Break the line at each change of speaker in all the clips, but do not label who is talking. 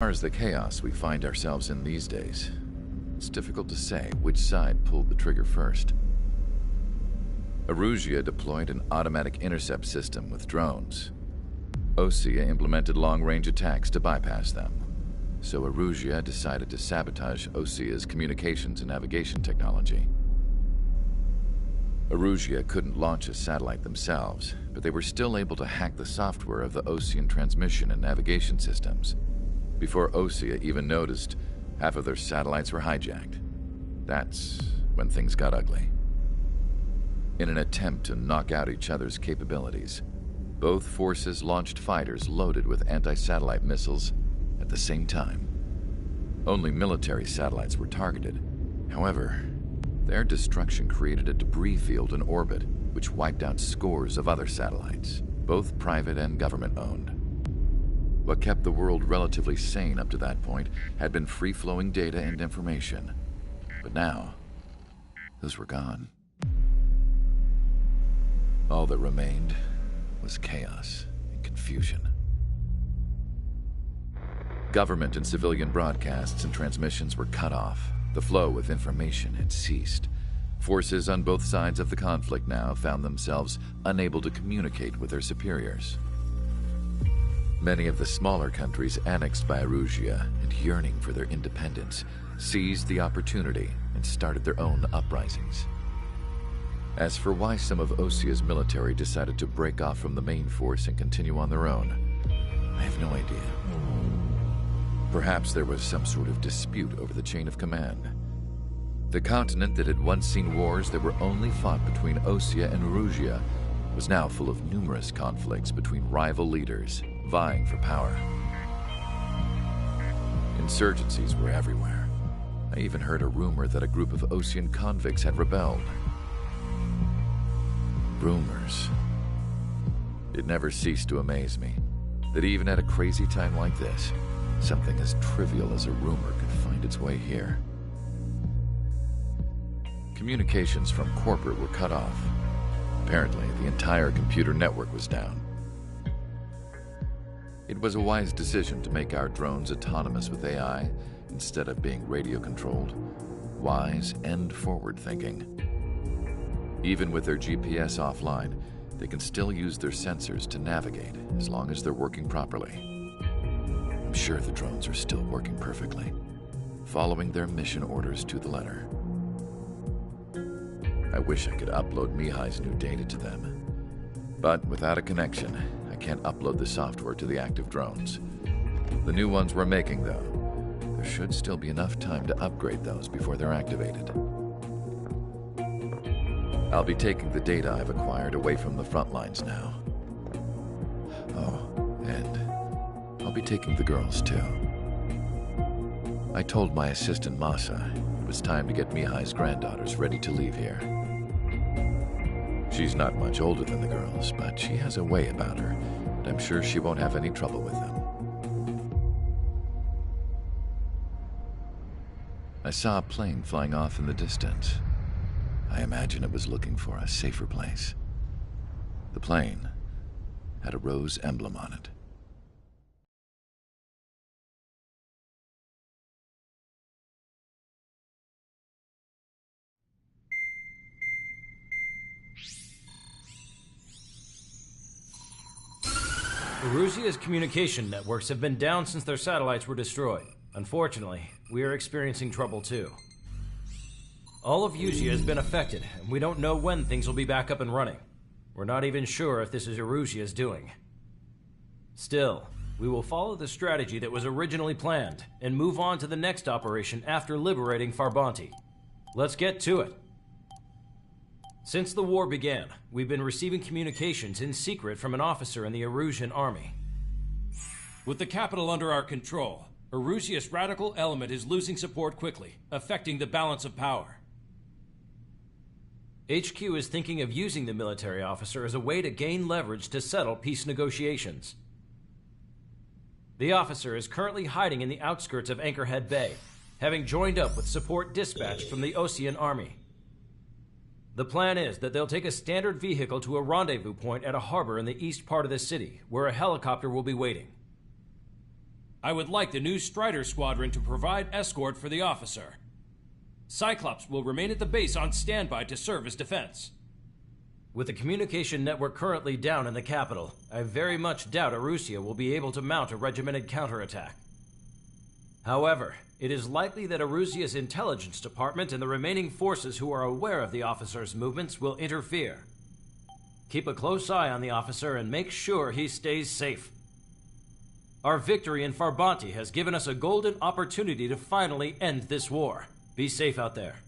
far as the chaos we find ourselves in these days, it's difficult to say which side pulled the trigger first. Erusia deployed an automatic intercept system with drones. Osea implemented long-range attacks to bypass them. So Erusia decided to sabotage Osea's communications and navigation technology. Erusia couldn't launch a satellite themselves, but they were still able to hack the software of the Osean transmission and navigation systems. Before Osea even noticed, half of their satellites were hijacked. That's when things got ugly. In an attempt to knock out each other's capabilities, both forces launched fighters loaded with anti-satellite missiles at the same time. Only military satellites were targeted. However, their destruction created a debris field in orbit, which wiped out scores of other satellites, both private and government-owned. What kept the world relatively sane up to that point had been free-flowing data and information. But now, those were gone. All that remained was chaos and confusion. Government and civilian broadcasts and transmissions were cut off. The flow of information had ceased. Forces on both sides of the conflict now found themselves unable to communicate with their superiors. Many of the smaller countries annexed by Erusia and yearning for their independence seized the opportunity and started their own uprisings. As for why some of Osea's military decided to break off from the main force and continue on their own, I have no idea. Perhaps there was some sort of dispute over the chain of command. The continent that had once seen wars that were only fought between Osea and Erusia was now full of numerous conflicts between rival leaders vying for power. Insurgencies were everywhere. I even heard a rumor that a group of Osean convicts had rebelled. Rumors. It never ceased to amaze me that even at a crazy time like this, something as trivial as a rumor could find its way here. Communications from corporate were cut off. Apparently, the entire computer network was down. It was a wise decision to make our drones autonomous with AI instead of being radio-controlled. Wise and forward-thinking. Even with their GPS offline, they can still use their sensors to navigate as long as they're working properly. I'm sure the drones are still working perfectly, following their mission orders to the letter. I wish I could upload Mihai's new data to them. But without a connection, I can't upload the software to the active drones. The new ones we're making, though, there should still be enough time to upgrade those before they're activated. I'll be taking the data I've acquired away from the front lines now. Oh, and I'll be taking the girls, too. I told my assistant Masa it was time to get Mihai's granddaughters ready to leave here. She's not much older than the girls, but she has a way about her, and I'm sure she won't have any trouble with them. I saw a plane flying off in the distance. I imagine it was looking for a safer place. The plane had a rose emblem on it.
Erusia's communication networks have been down since their satellites were destroyed. Unfortunately, we are experiencing trouble too. All of Erusia has been affected, and we don't know when things will be back up and running. We're not even sure if this is Erusia's doing. Still, we will follow the strategy that was originally planned, and move on to the next operation after liberating Farbanti. Let's get to it. Since the war began, we've been receiving communications in secret from an officer in the Erusian army.
With the capital under our control, Erusia's radical element is losing support quickly, affecting the balance of power.
HQ is thinking of using the military officer as a way to gain leverage to settle peace negotiations. The officer is currently hiding in the outskirts of Anchorhead Bay, having joined up with support dispatched from the Osean army. The plan is that they'll take a standard vehicle to a rendezvous point at a harbor in the east part of the city, where a helicopter will be waiting.
I would like the new Strider Squadron to provide escort for the officer. Cyclops will remain at the base on standby to serve as defense.
With the communication network currently down in the capital, I very much doubt Arusea will be able to mount a regimented counterattack. However, it is likely that Arusea's intelligence department and the remaining forces who are aware of the officer's movements will interfere. Keep a close eye on the officer and make sure he stays safe. Our victory in Farbanti has given us a golden opportunity to finally end this war. Be safe out there.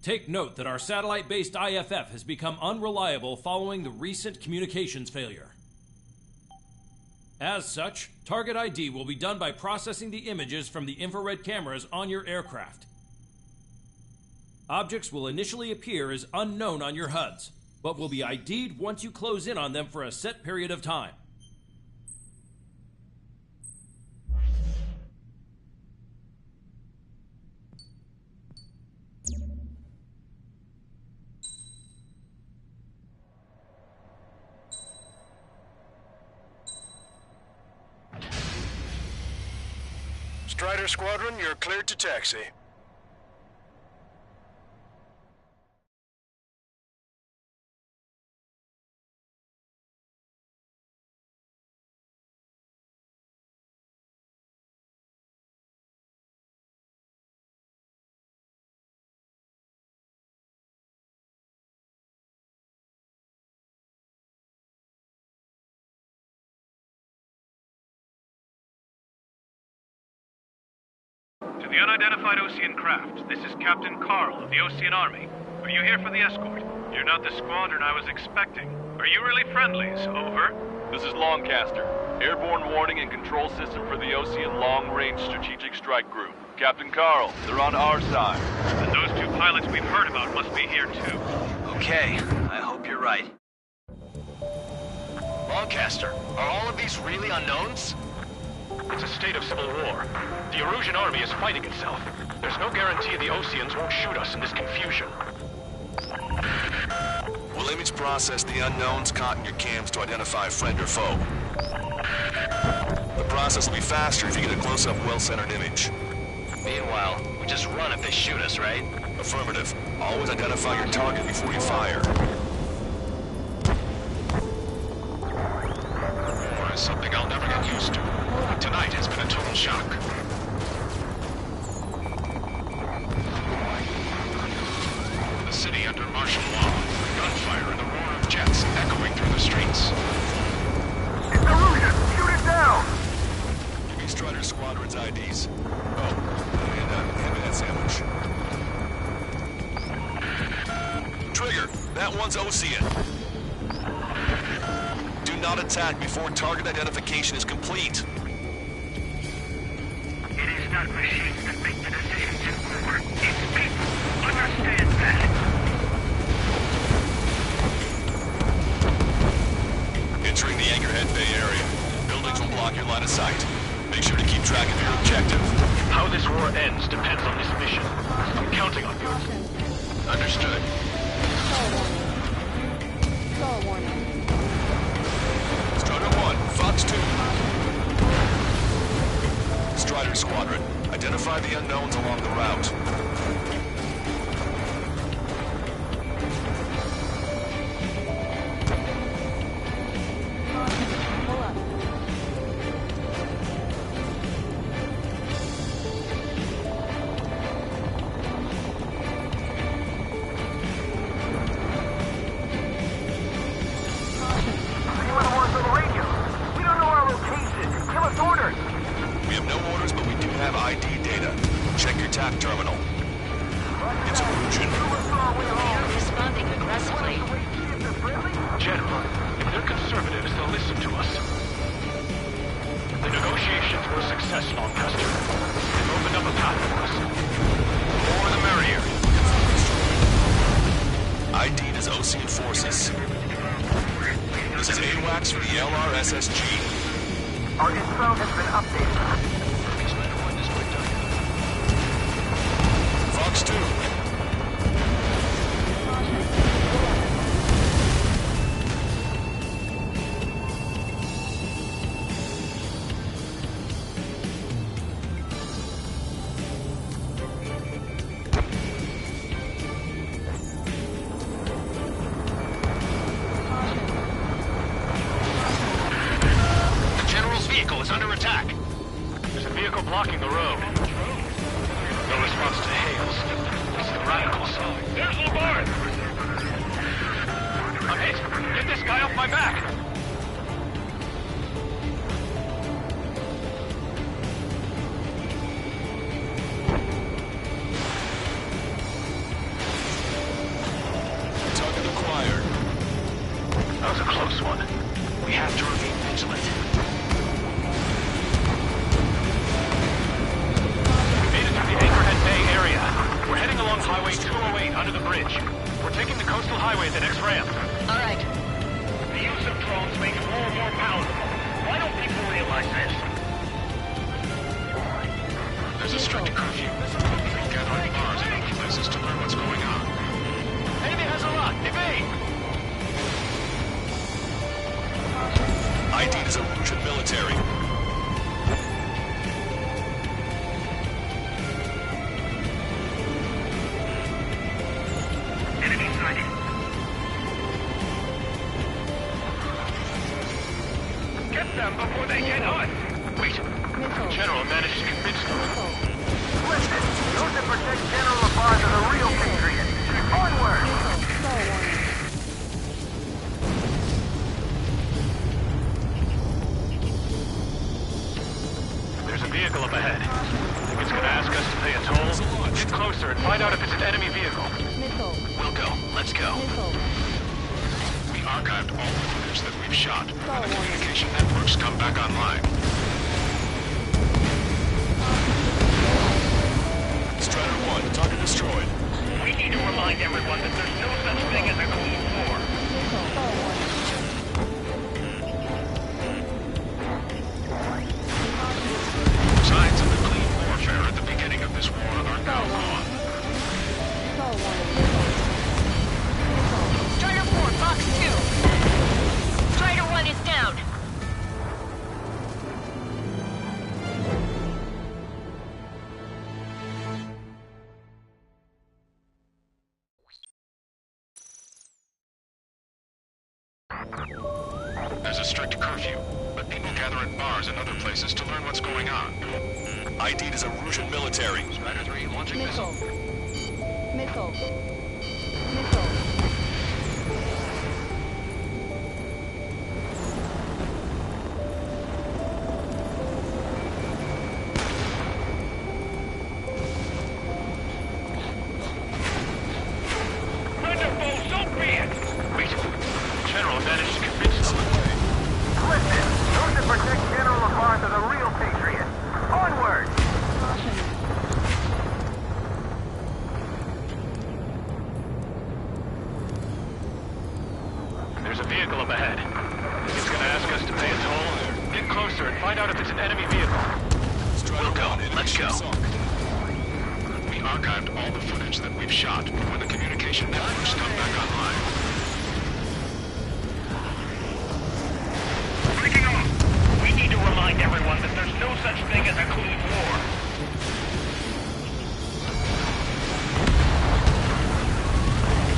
Take note that our satellite-based IFF has become unreliable following the recent communications failure. As such, target ID will be done by processing the images from the infrared cameras on your aircraft. Objects will initially appear as unknown on your HUDs, but will be ID'd once you close in on them for a set period of time.
Strider Squadron, you're cleared to taxi.
To the unidentified Osean craft, this is Captain Carl of the Osean Army. Are you here for the escort? You're not the squadron I was expecting. Are you really friendlies? Over.
This is Longcaster. Airborne warning and control system for the Osean Long Range Strategic Strike Group. Captain Carl, they're on our side.
And those two pilots we've heard about must be here too.
Okay, I hope you're right. Longcaster, are all of these really unknowns?
It's a state of civil war. The Erusian army is fighting itself. There's no guarantee the Oseans won't shoot us in this confusion.
We'll image process the unknowns caught in your cams to identify friend or foe. The process will be faster if you get a close-up, well-centered image.
Meanwhile, we just run if they shoot us, right?
Affirmative. Always identify your target before you fire. War is something I'll never get used to. Tonight has been a total shock. The city under martial law. Gunfire and the roar of jets echoing through the streets.
It's Erusian! Shoot it down!
Give me Strider Squadron's IDs. Oh, and hand me that sandwich. Trigger, that one's Osean. Do not attack before target identification is complete.
It is not machines that make the decisions in war. It's people. Understand that.
Entering the Anchorhead Bay area. Buildings will block your line of sight. Make sure to keep track of your objective.
How this war ends depends on this mission. I'm counting on you.
Understood.
Star warning.
Strider 1, Fox 2. Strider Squadron, identify the unknowns along the route.
Pull up.
Anyone who wants on the radio? We don't know our location. Give us orders.
We have no orders, but we do have ID data. Check your TAC terminal. It's Erusian.
They're responding aggressively.
General, if they're conservatives, they'll listen to us. The negotiations were a success, Longcaster. They've opened up a path for us. The more the merrier.
ID'd as Osean forces. This is AWACS for the LRSSG.
Our info has been updated.
Fox 2.
blocking the road. No response to hails. It's the radicals. There's Lamar! I'm hit! Get this guy off my back!
Target acquired.
That was a close one. We have to remain vigilant. We made it to the Anchorhead Bay area. We're heading along Highway 208 under the bridge. We're taking the coastal highway at the next ramp.
All right.
The use of drones makes war more palatable. Why don't people realize this?
There's a strict curfew. We'll gather on bars and other places to learn what's going on.
Enemy has a lock. Evade!
ID'd as a Russian military.
Enemy sighted. Get them before they get us! Wait. General managed to convince them.
Listen, those that protect General LaBarge are the real patriots. Onward!
There's a vehicle up ahead. Think it's gonna ask us to pay a toll? Get closer and find out if it's an enemy vehicle.
We'll go. Let's go.
We archived all the footage that we've shot. When the communication networks come back online. Strider 1, target destroyed.
We need to remind everyone that there's no such thing as a Cold War.
Signs of the clean warfare at the beginning of this war are now gone.
Strider 4, Box 2. Strider 1 is down.
There's a strict curfew, but people gather in bars and other places to learn what's going on. ID'd as a Russian military.
Strider 3 launching missile.
Missile.
Friend or foe, so be it! Wait. General managed to convince them.
Listen, those that protect General LaBarge are the real patriots. Onward!
There's a vehicle up ahead. It's gonna ask us to pay a toll. Get closer and find out if it's an enemy vehicle.
We'll go. Let's go.
We archived all the footage that we've shot when the communication networks come back online.
Breaking off! We need to remind everyone that there's no such thing as a Cold War.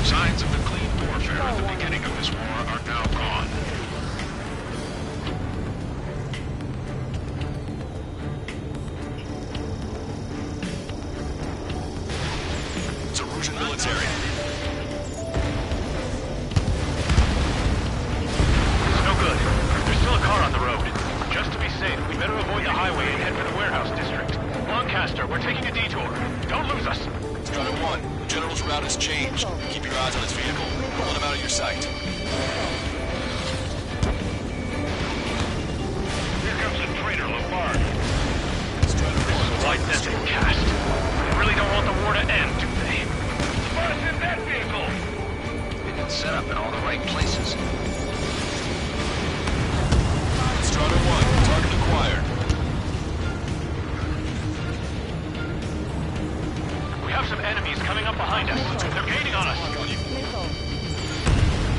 Signs of the clean warfare at the beginning of this war are now gone. It's a Russian military.
It's no good. There's still a car on the road. Just to be safe, we better avoid the highway and head for the warehouse district. Lancaster, we're taking a detour. Don't lose us.
Strider 1, the General's route has changed. Keep your eyes on his vehicle. Pulling him out of your sight.
Here comes a traitor, Lamar.
Strider 1,
Why
target
that's a
destroyed.
cast. They really don't want the war to end, do they? What's in that vehicle?
We've been set up in all the right places.
Strider 1, target acquired.
We have some enemies coming up behind us. They're gaining on us.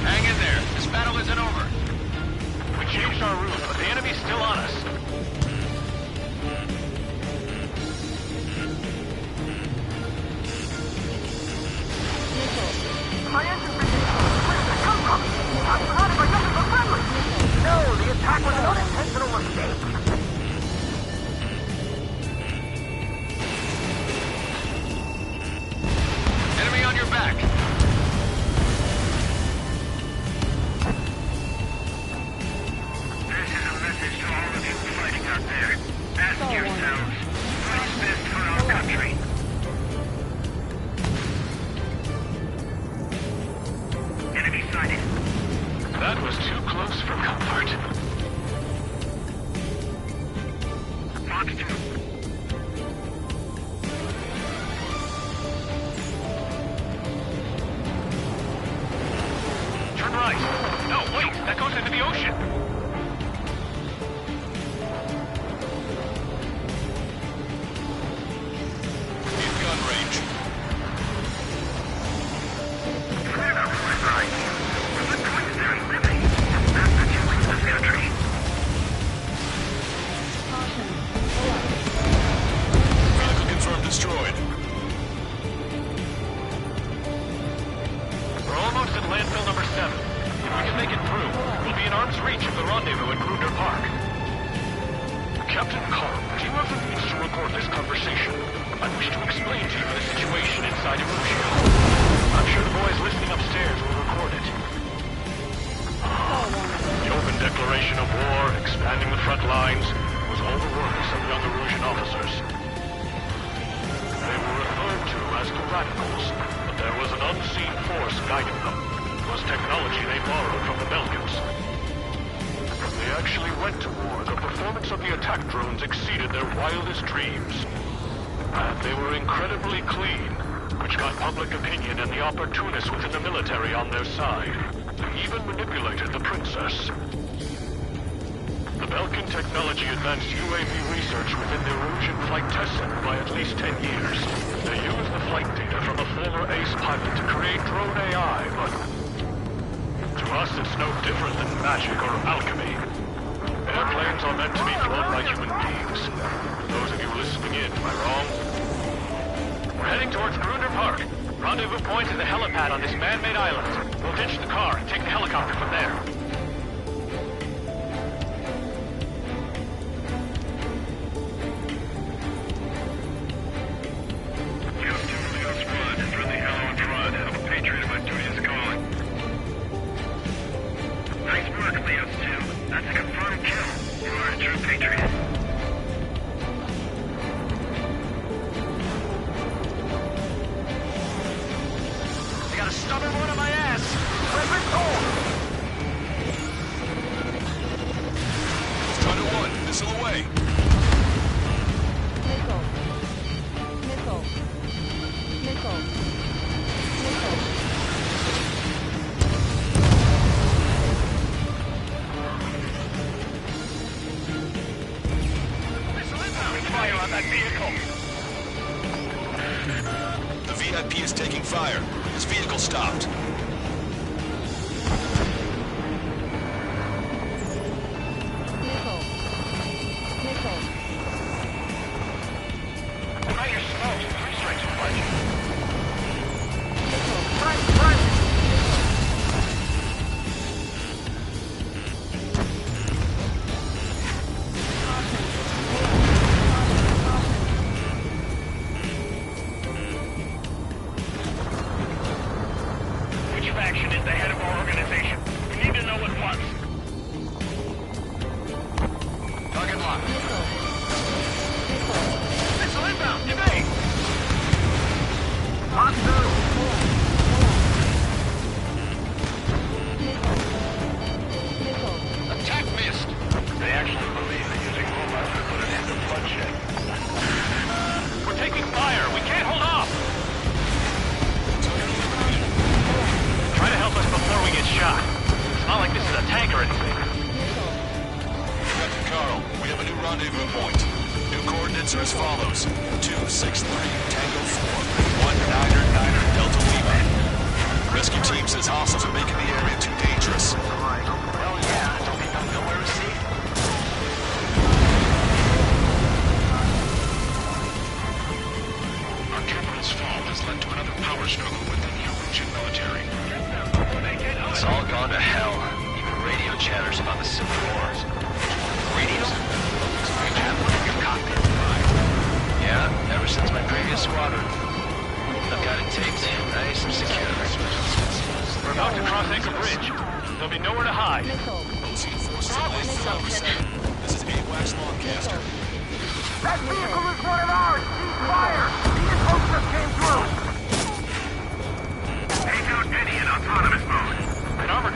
Hang in there. This battle isn't over.
We changed our route, but the enemy's still on us.
My engine where's it come from? I'm surrounded by nothing but friendly. No, the attack was an unintentional mistake.
That was too close for comfort. Fox 2. Turn right. No, wait, that goes into the ocean.
In gun range. Vehicle confirmed destroyed.
We're almost at landfill number 7. If we can make it through, we'll be in arm's reach of the rendezvous at Grunder Park. Captain Carl, do you have the means to record this conversation? I wish to explain to you the situation inside Erusio. I'm sure the boys listening upstairs will record it. The open declaration of war, expanding the front lines, was all the work of some young Erusian officers. They were referred to as the Radicals, but there was an unseen force guiding them. It was technology they borrowed from the Belkans. When they actually went to war, the performance of the attack drones exceeded their wildest dreams. And they were incredibly clean, which got public opinion and the opportunists within the military on their side. They even manipulated the princess. The Belkan technology advanced UAV research within the Erusian Flight Test Center by at least 10 years. They used the flight data from a former ace pilot to create drone AI, but to us it's no different than magic or alchemy. Airplanes are meant to be flown by human beings. Those of you listening in, am I wrong? We're heading towards Grunder Park. Rendezvous point is the helipad on this man-made island. We'll ditch the car and take the helicopter from there.
VIP is taking fire. His vehicle stopped.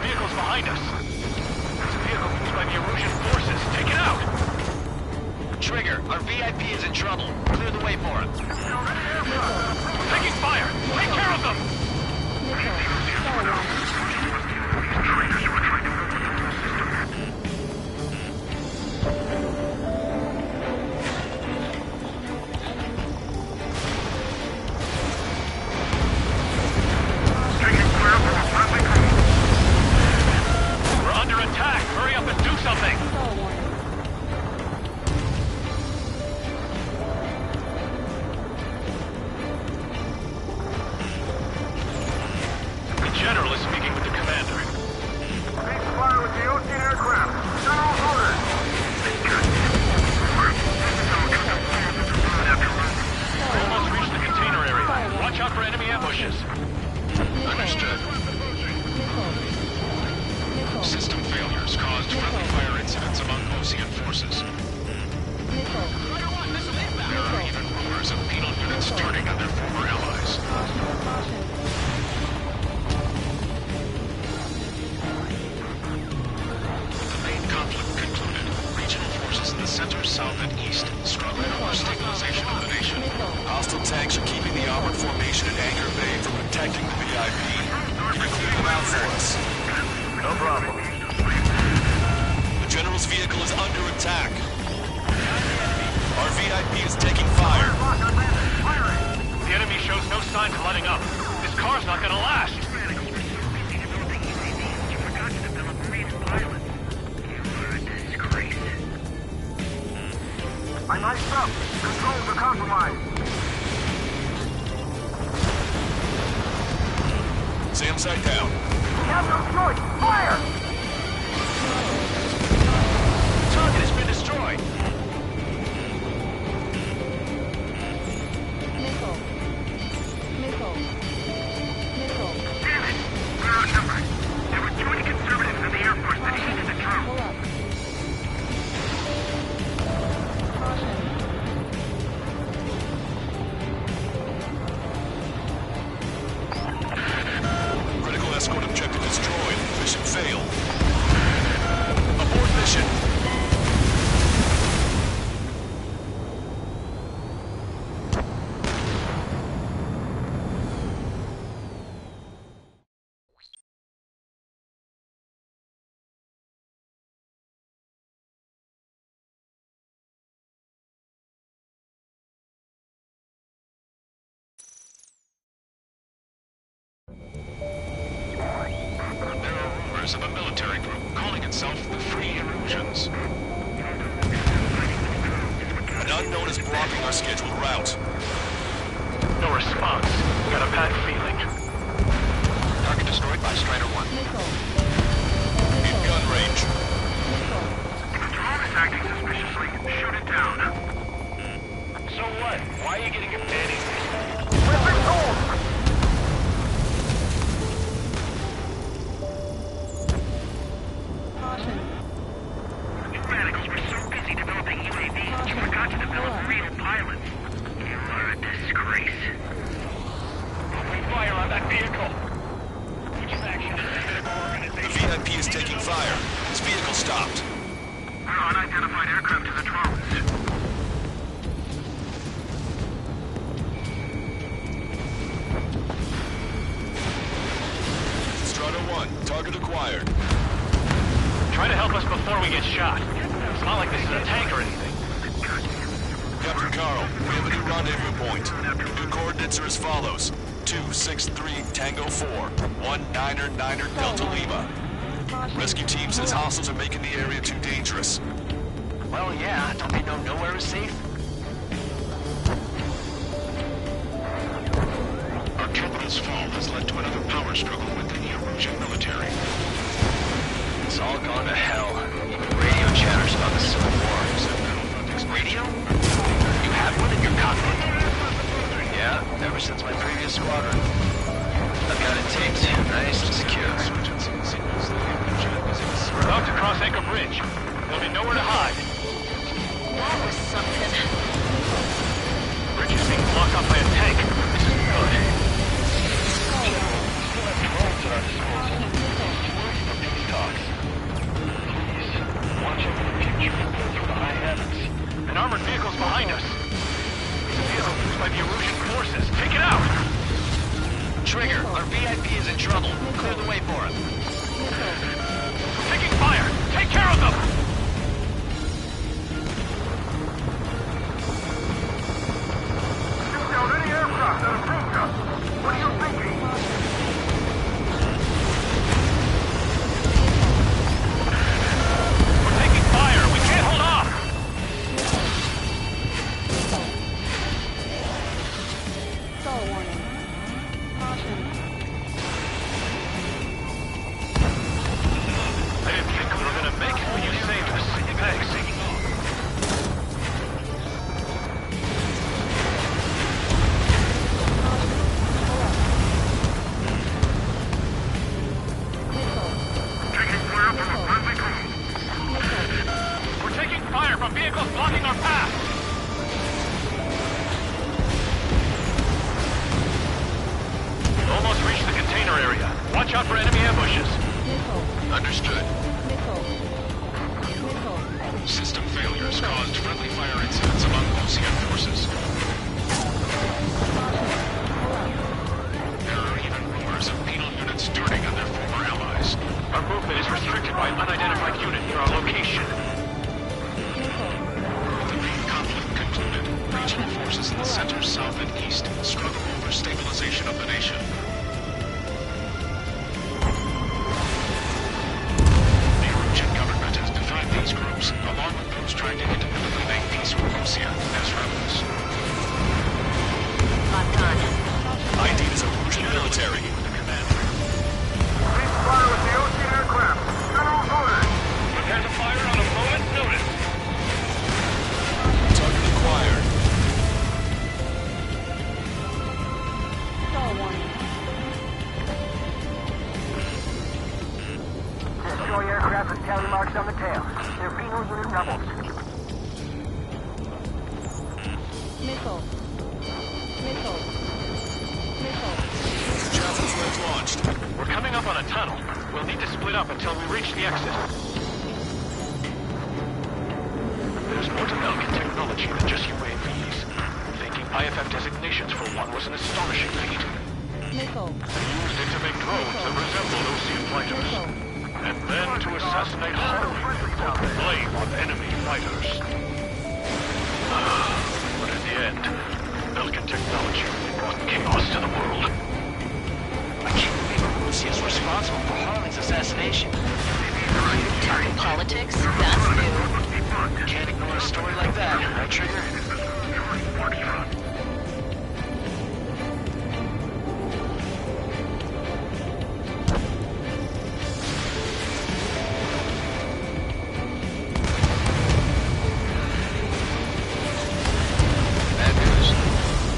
Vehicle's behind us. It's a vehicle used by the Erusian forces. Take it out!
Trigger, our VIP is in trouble. Clear the way for him.
We're taking fire! Take care of them! We're under attack! Hurry up and do something! The General is speaking with the commander.
Cease fire with the Ocean aircraft. General's orders.
We're almost reached the container area. Watch out for enemy ambushes.
Understood. System failures caused friendly fire incidents among Ocean forces. There are even rumors of penal units turning on their former allies. With the main conflict concluded, regional forces in the center, south, and east struggle for stabilization of the nation.
Hostile tanks are keeping the armored formation at Anchor Bay from protecting the VIP. Can you clear them out for us?
No problem.
The General's vehicle is under attack. Our VIP is taking fire.
The enemy shows no signs of letting up. This car's not gonna last.
I'm iced up. Controls are compromised.
Sam side down.
We have no choice. Fire!
Target has been destroyed.
Missile. Missile. Missile.
Damn it! We're outnumbered. There were too many conservatives in the Air Force that hated the truth.
Pull up. Caution.
Critical escort objective destroyed. Mission failed. Abort mission.
There are rumors of a military group calling itself the Free Erusians.
An unknown is blocking our scheduled route.
No response. Got a bad feeling.
Target destroyed by Strider 1.
Missile.
In gun range.
Missile.
Drone is acting suspiciously. Shoot it down.
So what? Why are you getting your panties?
We've been told.
Caution.
You radicals were so busy developing UAVs, you forgot to develop real pilots. You are a disgrace.
Open fire on that vehicle. Which faction is that
The
organization?
VIP is taking fire. His vehicle stopped.
We're unidentified aircraft to the drones.
Strider 1, target acquired.
Try to help us before we get shot. It's not like this is a tank or anything.
Captain Carl, we have a new rendezvous point. New coordinates are as follows. 263 Tango 4, 199er Delta Lima. Rescue team says hostiles are making the area too dangerous.
Well, yeah, don't they know nowhere is safe? Our Capitol's fall has led to another power struggle within the Erusian military.
It's all gone to hell. Even radio chatters about the Civil War.
Radio? You have one in your cockpit?
Yeah, ever since my previous squadron. I've got it taped, nice and secure.
We're about to cross Anchor Bridge. There'll be nowhere to hide.
That was something.
Bridge is being blocked off by a tank. This is good.
Missile.
fire from vehicles blocking our path! Almost reached the container area. Watch out for enemy ambushes.
Missile.
Understood.
Missile. Missile.
System failures caused friendly fire incidents among Ocean forces. There are even rumors of penal units turning on their former allies.
Our movement is restricted by an unidentified unit near our location.
The main conflict concluded. Regional forces in the center, south, and east struggle over stabilization of the nation. The Erusian government has defined these groups, along with those trying to independently make peace with Rusia, as rebels.
Locked on.
ID is Erusian military.
Please fire with the Ocean aircraft. General's orders.
Prepare to fire on a moment's notice.
Target acquired.
Stall warning.
Destroy aircraft with tally marks on the tail. Their penal unit doubles.
Missile. Missile. Missile.
Javelin flares launched.
We're coming up on a tunnel. We'll need to split up until we reach the exit. There's more to Belkin technology than just UAVs. Thinking IFF designations for one was an astonishing feat.
Missile.
They used it to make drones that resembled Ocean fighters. And then to assassinate Harley for the blame on enemy fighters. But in the end, Belkin technology brought chaos to the world.
I can't believe Rusia is responsible for Harley's assassination.
Talking politics? That's new.
Can't ignore a story like that, right, Trigger? Bad news.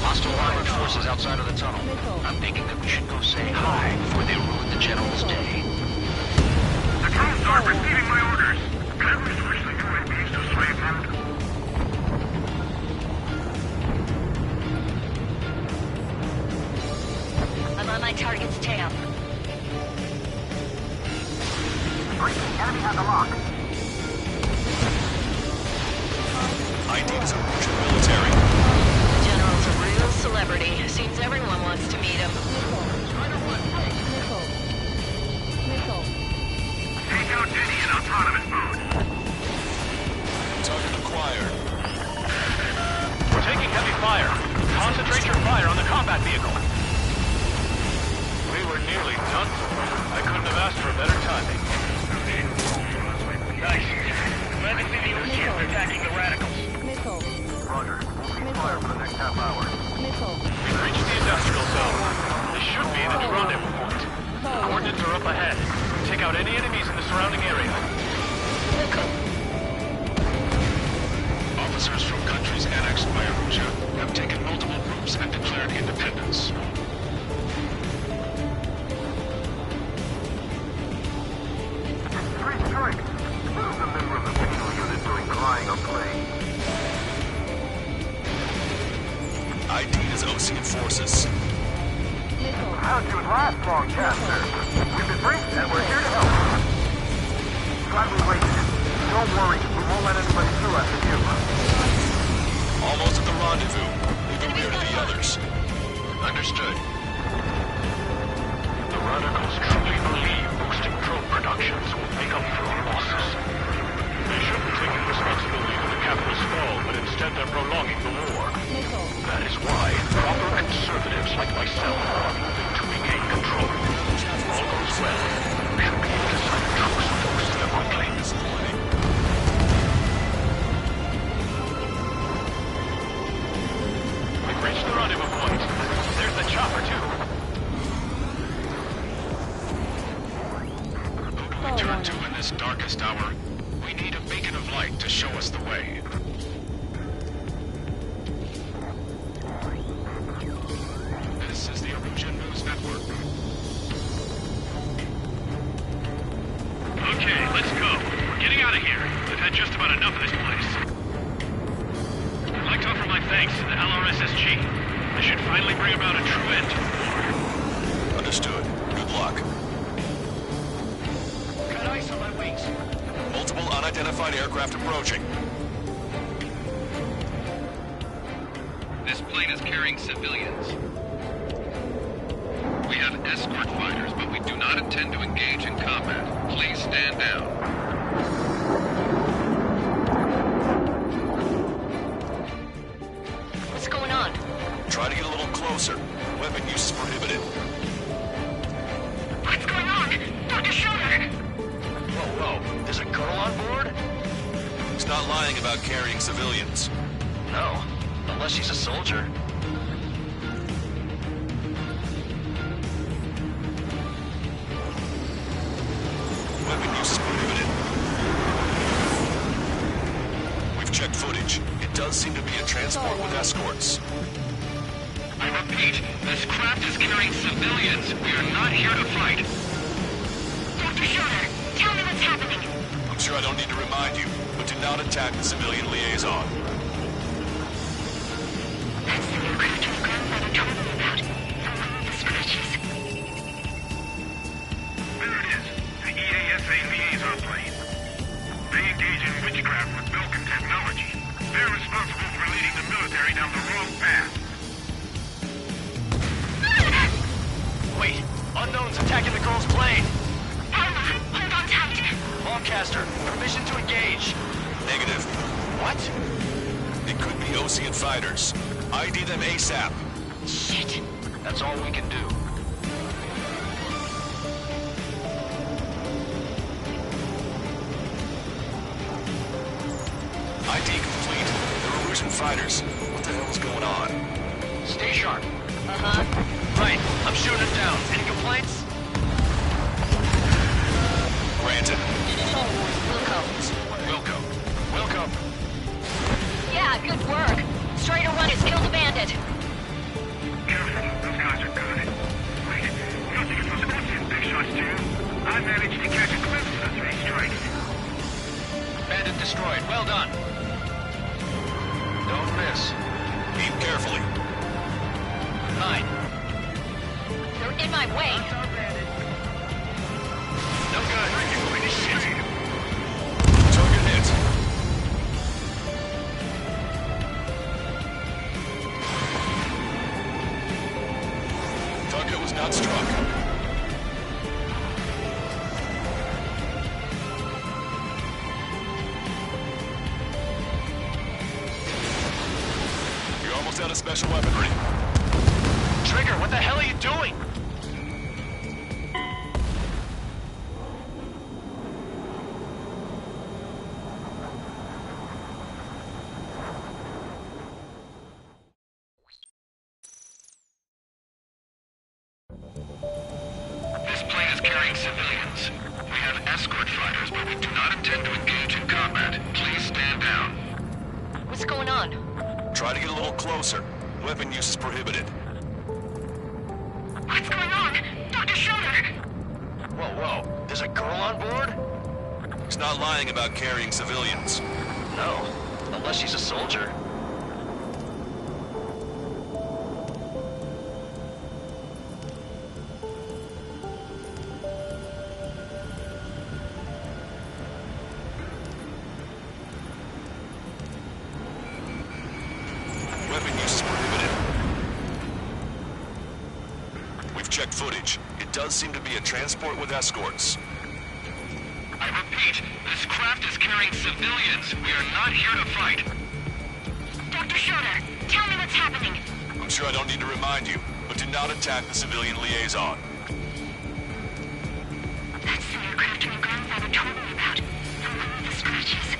Hostile armored forces outside of the tunnel. I'm thinking that we should go say hi before they ruin the general's day.
The drones aren't receiving my orders. Can we switch the UAVs to slave mode?
I'm on my target's tail.
Enemy has a lock.
ID is Erusian military.
General's a real celebrity. Seems everyone wants to meet him.
Missile. Missile.
Take out Diddy in autonomous mode.
Target acquired.
We're taking heavy fire. Concentrate your fire on the combat vehicle. We were nearly done for. I couldn't have asked for better timing.
Nice. Glad to see the Oceans attacking the radicals.
Missile.
Roger. We'll fire for the next half hour.
Missile.
We've reached the industrial zone. This should be the rendezvous point. Coordinates are up ahead. Take out any enemies in the surrounding area.
Officers from countries annexed by Erusia have taken multiple groups and declared independence.
Three strikes. Who's a member of the penal unit doing crying or playing?
ID is Ocean forces.
Missile.
How'd you last long, Caster? We've been briefed and we're here to help. Glad we waited. Don't worry, we won't let anybody through after you.
Almost at the rendezvous. Leave the rear to the others. Understood.
The radicals truly believe boosting drone productions will make up for our losses. They shouldn't take responsibility for the capital's fall, but instead they're prolonging the war.
Missile.
That is why proper conservatives like myself are moving to regain control. If all goes well, we should be able to sign a truce with Russia quickly. We've reached the rendezvous point. There's the chopper, too.
Who do we turn to in this darkest hour? We need a beacon of light to show us the way. This is the Erusian News Network.
Okay, let's go. We're getting out of here. We've had just about enough of this place.
Thanks to the LRSSG. This should finally bring about a true end to the war.
Understood. Good luck.
Got ice on my wings.
Multiple unidentified aircraft approaching.
This plane is carrying civilians. We have escort fighters, but we do not intend to engage in combat. Please stand down.
What's going on?
Try to get a little closer. Weapon use is prohibited.
What's going on? Dr. Schroeder!
Whoa. There's a girl on board?
He's not lying about carrying civilians.
No. Unless she's a soldier.
Weapon use is prohibited. We've checked footage. It does seem to be a transport with escorts.
I repeat, this craft is carrying civilians. We are not here to fight.
Dr. Schroeder, tell me what's happening.
I'm sure I don't need to remind you, but do not attack the civilian liaison.
That's the aircraft your grandfather told me about. The scratches.
There it is. The EASA liaison plane. They engage in witchcraft with Belkin technology. They're responsible for leading the military down the wrong path.
Wait. Unknown's attacking the girl's plane.
Alma, hold on tight.
Longcaster, permission to engage.
Negative.
What?
It could be Ocean fighters. ID them ASAP.
Shit.
That's all we can do.
ID complete. They're Erusian fighters. What the hell is going on?
Stay sharp.
Uh-huh.
Right. I'm shooting it down. Any complaints?
Granted.
Wilco.
Wilco.
Yeah, good work. Strider 1 has killed a bandit.
Careful, those guys are good. Wait, you don't think it was Ocean big shots too? I managed to catch a glimpse of the three strikes.
Bandit destroyed. Well done. Don't miss.
Aim carefully.
9.
They're in my way.
No good.
Target hit. Target was not struck. You're almost out of special weaponry.
Trigger, what the hell are you doing?
This plane is carrying civilians. We have escort fighters, but we do not intend to engage in combat. Please stand down.
What's going on?
Try to get a little closer. Weapon use is prohibited.
What's going on? Dr. Schroeder!
Whoa. There's a girl on board?
He's not lying about carrying civilians.
No. Unless she's a soldier.
Weapon use is prohibited. We've checked footage. It does seem to be a transport with escorts.
I repeat, this craft is carrying civilians. We are not here to fight.
Dr. Schroeder, tell me what's happening.
I'm sure I don't need to remind you, but do not attack the civilian liaison.
That's the aircraft your grandfather told me about. The scratches.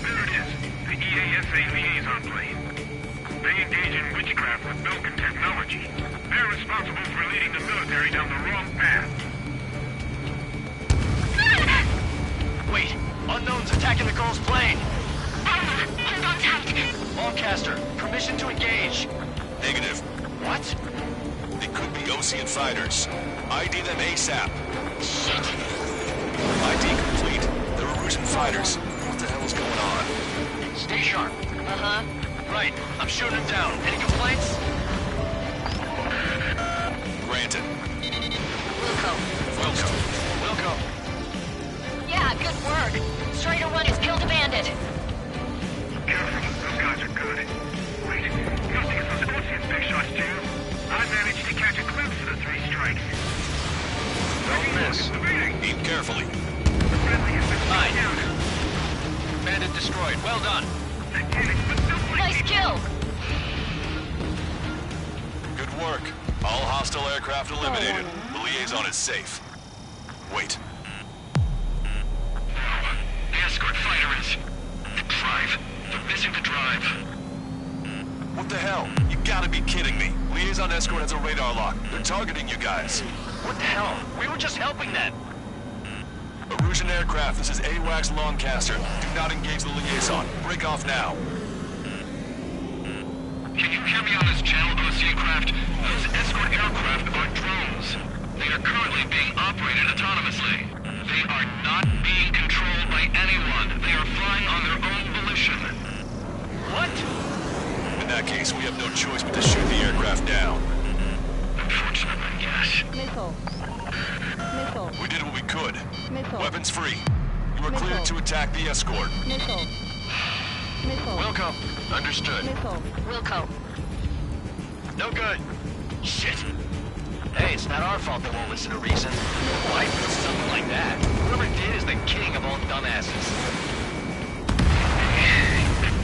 There it is. The EASA liaison plane. They engage in witchcraft with Belkin technology. They're responsible for leading the military down the wrong path.
Wait. Unknown's attacking the girl's plane.
Alma, hold on tight.
Longcaster, permission to engage.
Negative.
What?
It could be Ocean fighters. ID them ASAP.
Shit.
ID complete. They're Erusian fighters. What the hell is going on?
Stay sharp.
Uh-huh.
Right. I'm shooting him down. Any complaints?
Granted.
Wilco.
Yeah, good work. Strider 1 has killed a bandit.
Careful, those guys are good. Wait, you don't think it's those Ocean's big shots too? I managed to catch a glimpse of the 3 strikes.
Don't miss.
Aim carefully.
The friendly has been
Fine.
down.
Bandit destroyed. Well done.
Nice kill.
Good work. All hostile aircraft eliminated. The liaison is safe. Wait.
The escort fighter is... the drive. They're missing the drive.
What the hell? You gotta be kidding me. Liaison escort has a radar lock. They're targeting you guys.
What the hell? We were just helping them.
Erusian aircraft, this is AWACS Longcaster. Do not engage the liaison. Break off now.
Can you hear me on this channel, OC craft? Those escort aircraft are drones. They are currently being operated autonomously. They are not being controlled by anyone. They are flying on their own volition.
What?
In that case, we have no choice but to shoot the aircraft down.
Unfortunately, yes.
Missile. Missile.
We did what we could.
Missile.
Weapons free. You are cleared to attack the escort.
Missile. Missile.
Wilco. Understood.
Missile.
Wilco.
No good. Shit. Hey, it's not our fault they won't listen to reason. Why do something like that? Whoever did is the king of all dumbasses.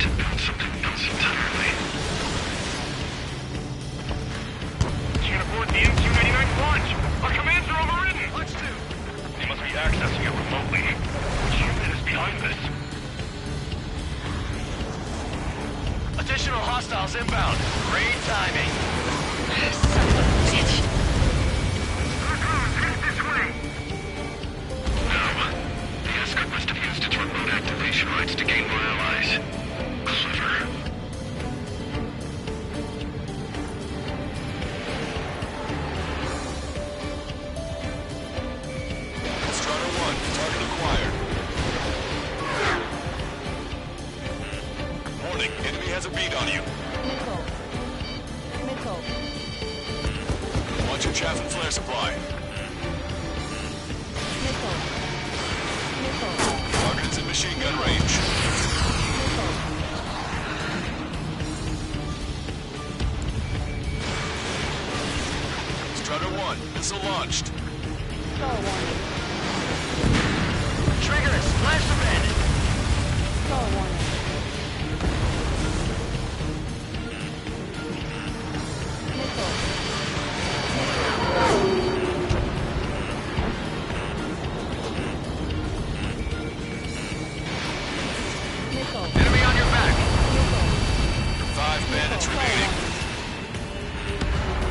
To build something else entirely.
Can't afford the MQ-99 launch. Our commands are overridden.
Let's do.
They must be accessing it remotely. Which unit is behind this?
Additional hostiles inbound. Great timing.
Son of a bitch.
This way.
No. The escort must have used its remote activation rights to gain more allies. Clever.
Strider 1, target acquired. Warning, enemy has a bead on you.
Missile. Missile.
Launch your chaff and flare supply.
Missile. Missile.
Target is in machine gun range.
Missile.
Strider 1, missile launched.
Star warning.
Triggers, flash the bandit.
Star warning. Missile. Missile.
Enemy on your back.
Missile.
5 bandits remaining.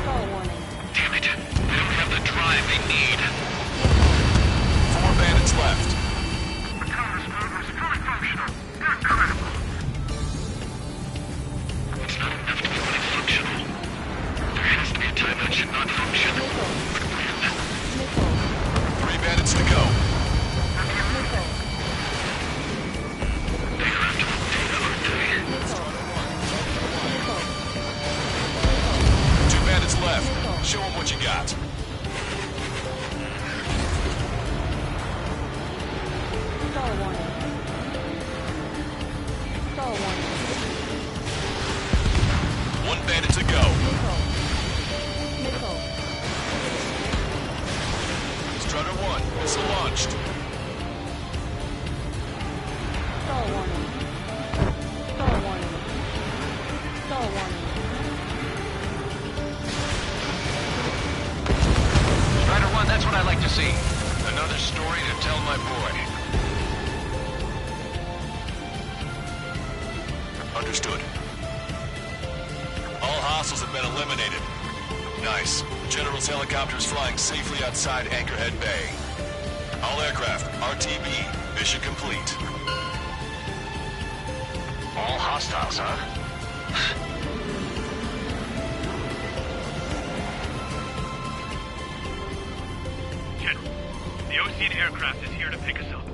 Star warning.
Damn it. They don't have the drive they need.
4 bandits left.
The counter squad is fully functional. Incredible.
It's not enough to be fully functional. There has to be a time that should not function.
Missile.
When?
Missile.
3 bandits to go.
Missile.
They are after the data, aren't they?
Missile. Missile.
2 bandits left. Show them what you got.
Star warning. Star warning.
1 bandit to go.
Missile. Missile.
Strider 1, missile launched.
Star warning. Star warning. Star warning.
Strider 1, that's what I like to see. Another story to tell my boy.
Understood. All hostiles have been eliminated. Nice. General's helicopter is flying safely outside Anchorhead Bay. All aircraft, RTB, mission complete.
All hostiles, huh?
General, the Ocean aircraft is here to pick us up.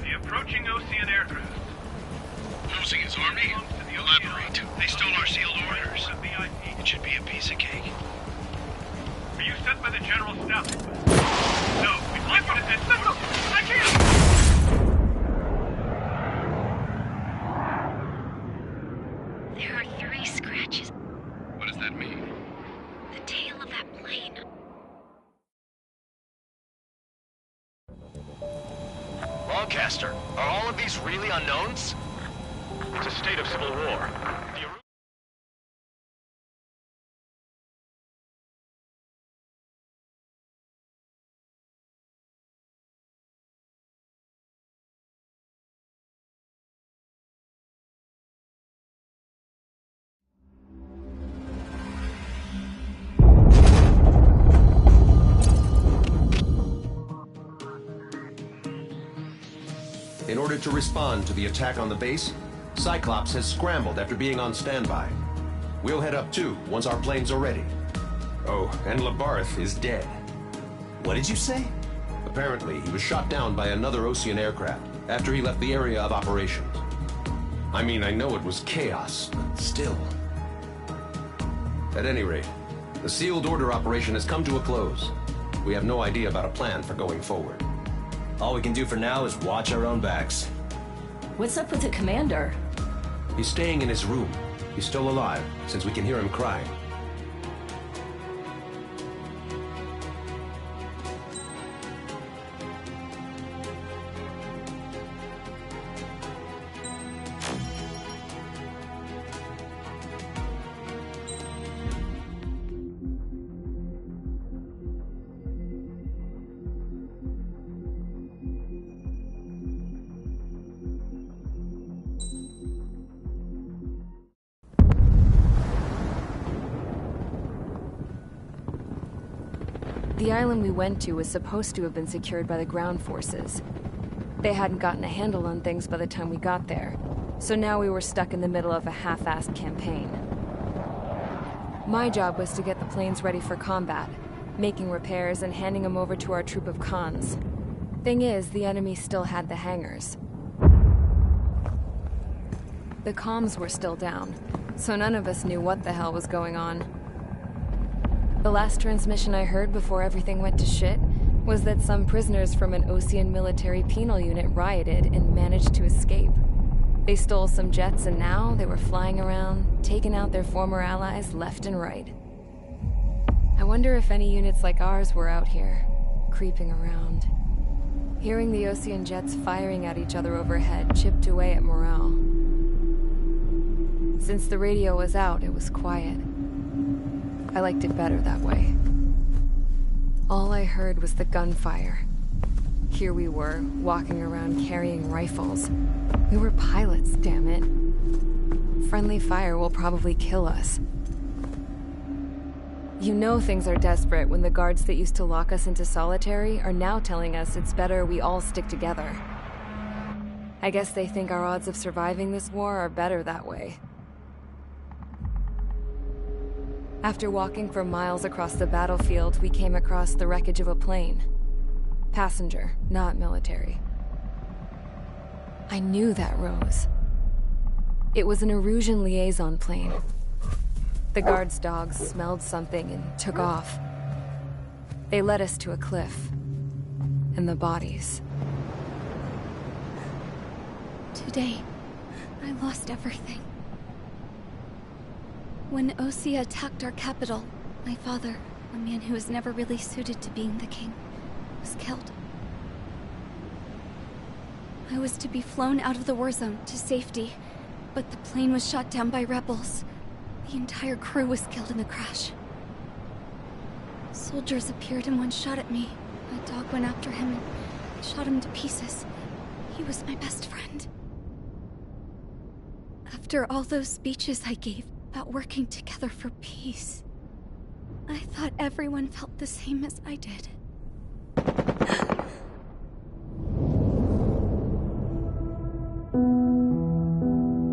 The approaching Ocean aircraft.
losing his army? Elaborate. They stole our sealed orders. It should be a piece of cake.
Were you sent by the General Staff? No, we can't put it in. No, I can't!
There are 3 scratches.
What does that mean?
The tail of that plane.
Longcaster, are all of these really unknowns?
It's a state of civil war.
In order to respond to the attack on the base, Cyclops has scrambled after being on standby. We'll head up too, once our planes are ready. Oh, and Labarth is dead.
What did you say?
Apparently, he was shot down by another Osean aircraft after he left the area of operations. I mean, I know it was chaos, but still. At any rate, the sealed order operation has come to a close. We have no idea about a plan for going forward.
All we can do for now is watch our own backs.
What's up with the commander?
He's staying in his room. He's still alive, since we can hear him crying.
The island we went to was supposed to have been secured by the ground forces. They hadn't gotten a handle on things by the time we got there, so now we were stuck in the middle of a half-assed campaign. My job was to get the planes ready for combat, making repairs and handing them over to our troop of cons. Thing is, the enemy still had the hangars. The comms were still down, so none of us knew what the hell was going on. The last transmission I heard before everything went to shit was that some prisoners from an Osean military penal unit rioted and managed to escape. They stole some jets and now they were flying around, taking out their former allies left and right. I wonder if any units like ours were out here, creeping around. Hearing the Osean jets firing at each other overhead chipped away at morale. Since the radio was out, it was quiet. I liked it better that way. All I heard was the gunfire. Here we were, walking around carrying rifles. We were pilots, damn it. Friendly fire will probably kill us. You know things are desperate when the guards that used to lock us into solitary are now telling us it's better we all stick together. I guess they think our odds of surviving this war are better that way. After walking for miles across the battlefield, we came across the wreckage of a plane. Passenger, not military. I knew that rose. It was an Erusian liaison plane. The guard's dogs smelled something and took off. They led us to a cliff. And the bodies.
Today, I lost everything. When Osea attacked our capital, my father, a man who was never really suited to being the king, was killed. I was to be flown out of the war zone to safety, but the plane was shot down by rebels. The entire crew was killed in the crash. Soldiers appeared and one shot at me. My dog went after him and shot him to pieces. He was my best friend. After all those speeches I gave about working together for peace, I thought everyone felt the same as I did.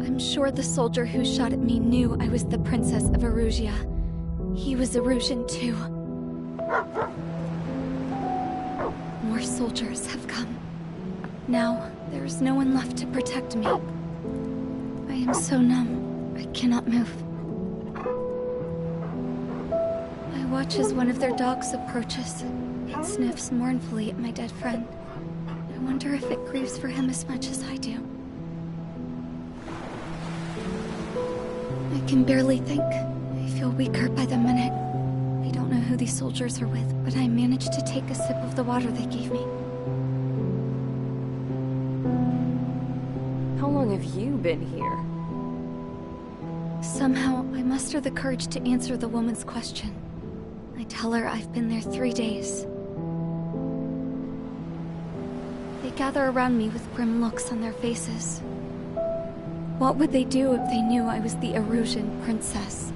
I'm sure the soldier who shot at me knew I was the Princess of Erusia. He was Erusian too. More soldiers have come. Now, there's no one left to protect me. am so numb, I cannot move. I watch as one of their dogs approaches. It sniffs mournfully at my dead friend. I wonder if it grieves for him as much as I do. I can barely think. I feel weaker by the minute. I don't know who these soldiers are with, but I managed to take a sip of the water they gave me.
How long have you been here?
Somehow, I muster the courage to answer the woman's question. I tell her I've been there 3 days. They gather around me with grim looks on their faces. What would they do if they knew I was the Erusian princess?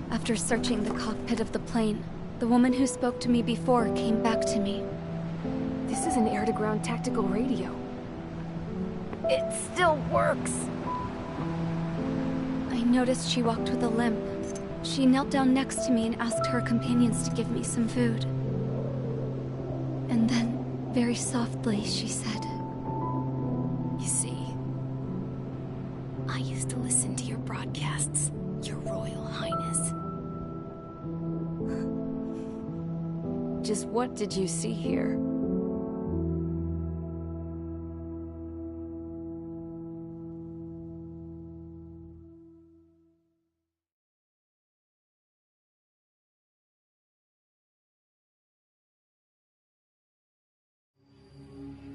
After searching the cockpit of the plane, the woman who spoke to me before came back to me.
This is an air-to-ground tactical radio. It still works!
I noticed she walked with a limp. She knelt down next to me and asked her companions to give me some food. And then, very softly, she said,
"You see, I used to listen to your broadcasts, Your Royal Highness."
Just what did you see here?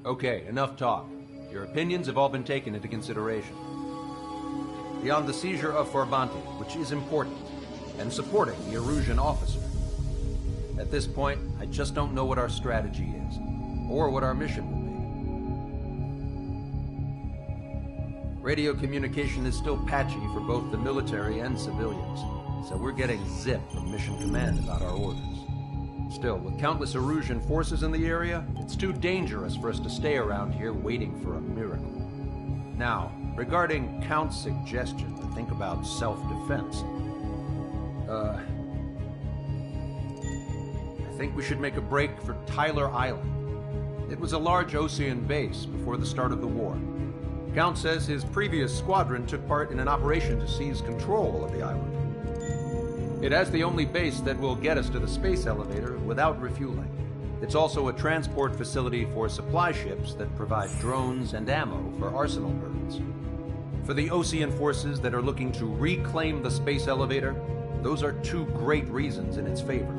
Okay, enough talk. Your opinions have all been taken into consideration. Beyond the seizure of Forbanti, which is important, and supporting the Erusian officer. At this point, I just don't know what our strategy is, or what our mission will be. Radio communication is still patchy for both the military and civilians, so we're getting zip from Mission Command about our orders. Still, with countless Erusian forces in the area, it's too dangerous for us to stay around here waiting for a miracle. Now, regarding Count's suggestion to think about self-defense, I think we should make a break for Tyler Island. It was a large Osean base before the start of the war. Count says his previous squadron took part in an operation to seize control of the island. It has the only base that will get us to the space elevator without refueling. It's also a transport facility for supply ships that provide drones and ammo for arsenal birds. For the Osean forces that are looking to reclaim the space elevator, those are two great reasons in its favor.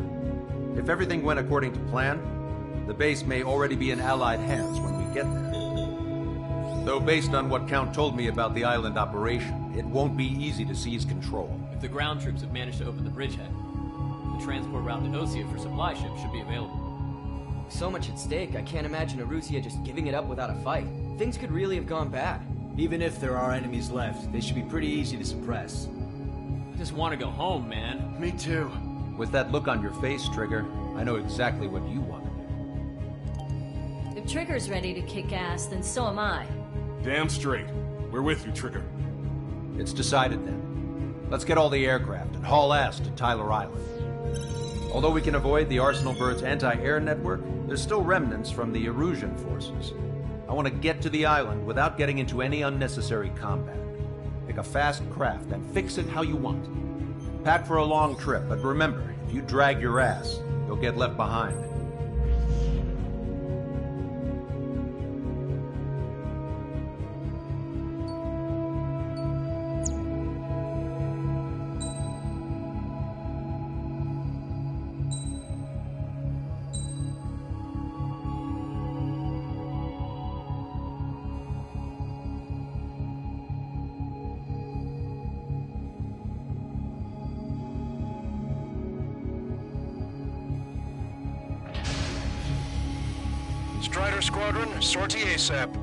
If everything went according to plan, the base may already be in Allied hands when we get there. Though based on what Count told me about the island operation, it won't be easy to seize control.
If the ground troops have managed to open the bridgehead, the transport route to Osea for supply ships should be available.
So much at stake, I can't imagine Erusia just giving it up without a fight. Things could really have gone bad.
Even if there are enemies left, they should be pretty easy to suppress.
I just want to go home, man.
Me too.
With that look on your face, Trigger, I know exactly what you want to do.
If Trigger's ready to kick ass, then so am I.
Damn straight. We're with you, Trigger.
It's decided then. Let's get all the aircraft and haul ass to Tyler Island. Although we can avoid the Arsenal Bird's anti-air network, there's still remnants from the Erusian forces. I want to get to the island without getting into any unnecessary combat. Pick a fast craft and fix it how you want. Pack for a long trip, but remember, if you drag your ass, you'll get left behind.
Strider Squadron, sortie ASAP.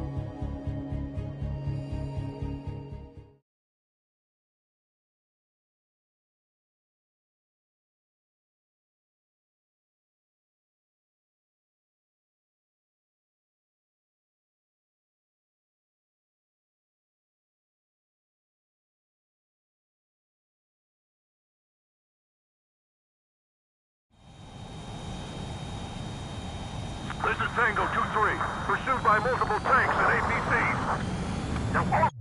This is Tango 2-3. Pursuit by multiple tanks and APCs. Now all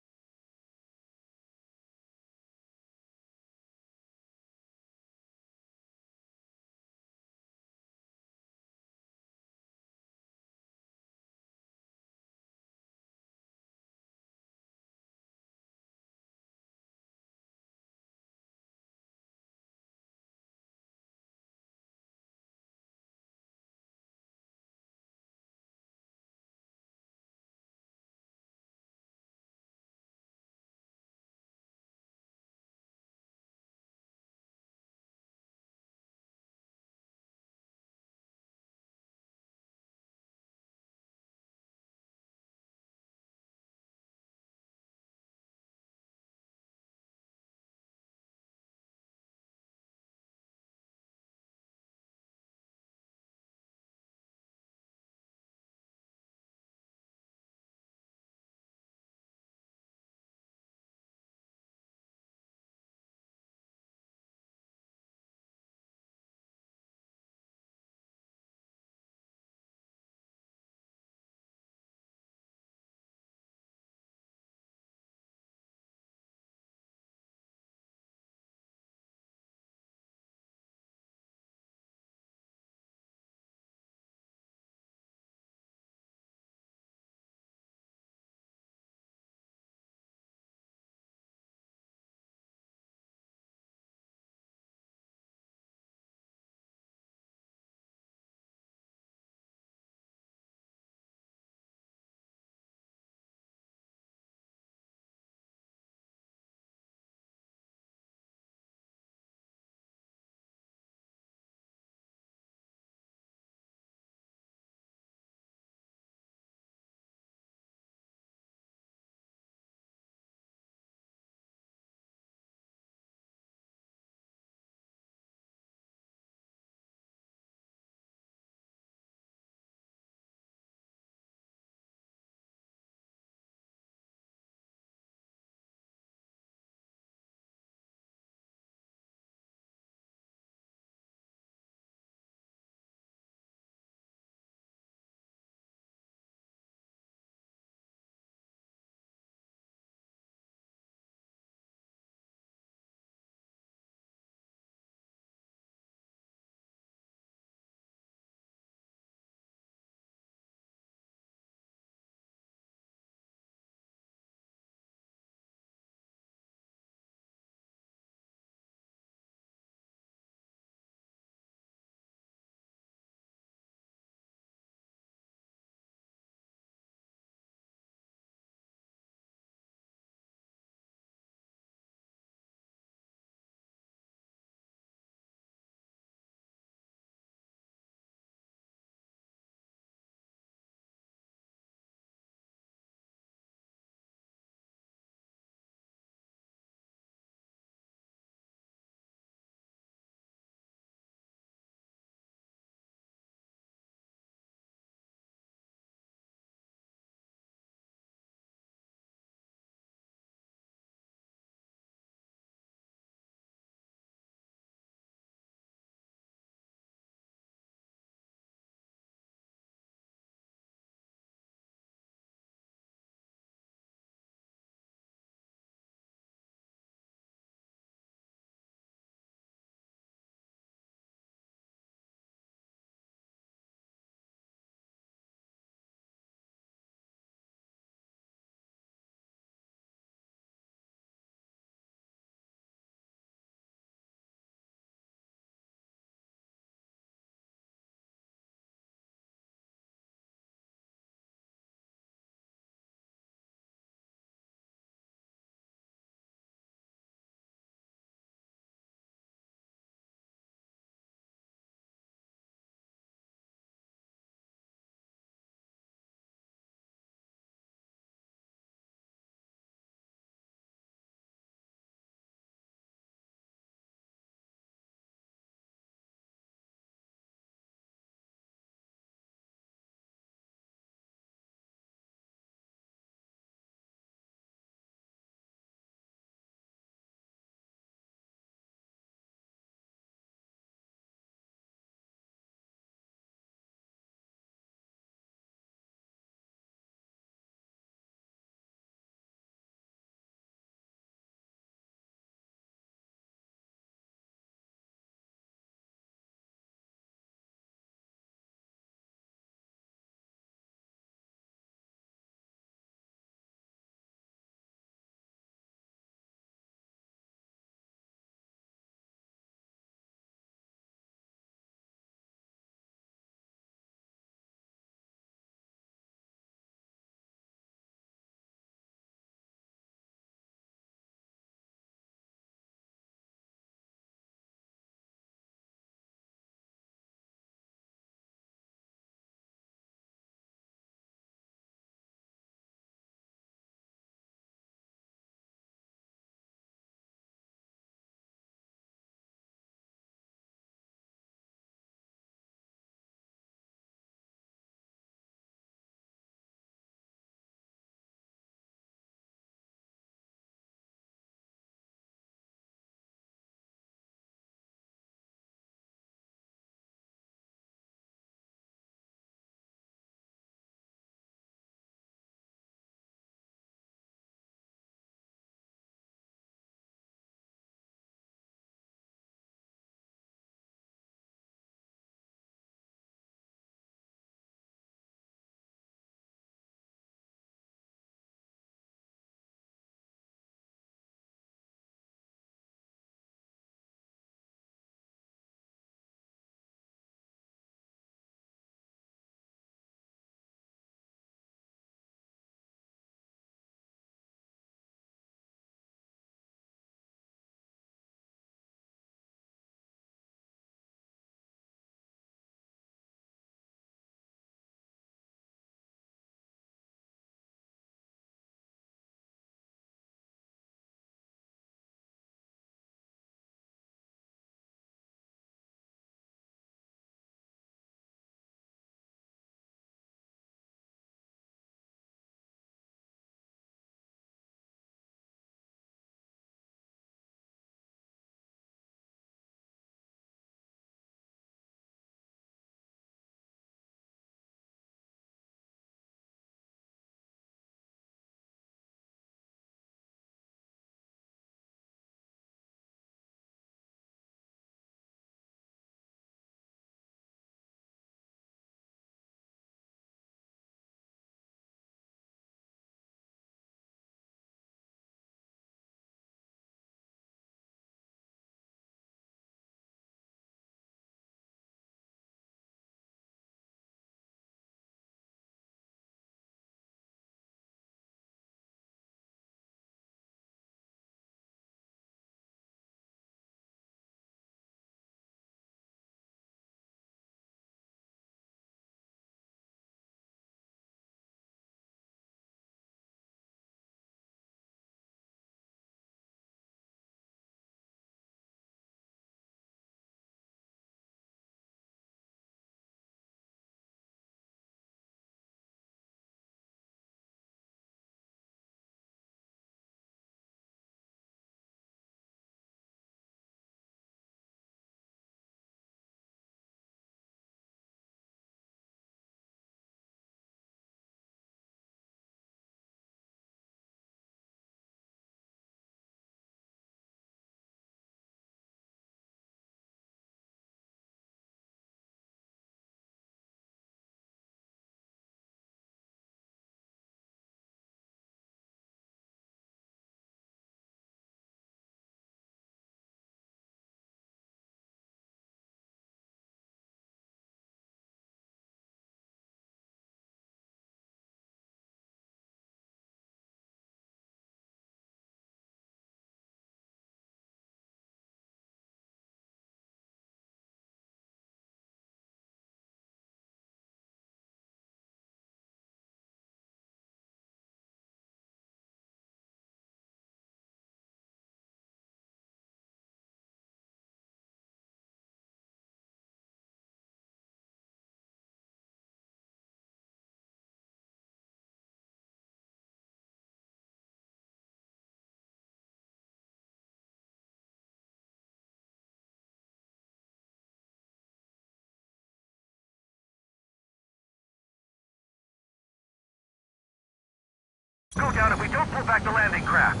Go down if we don't pull back the landing craft.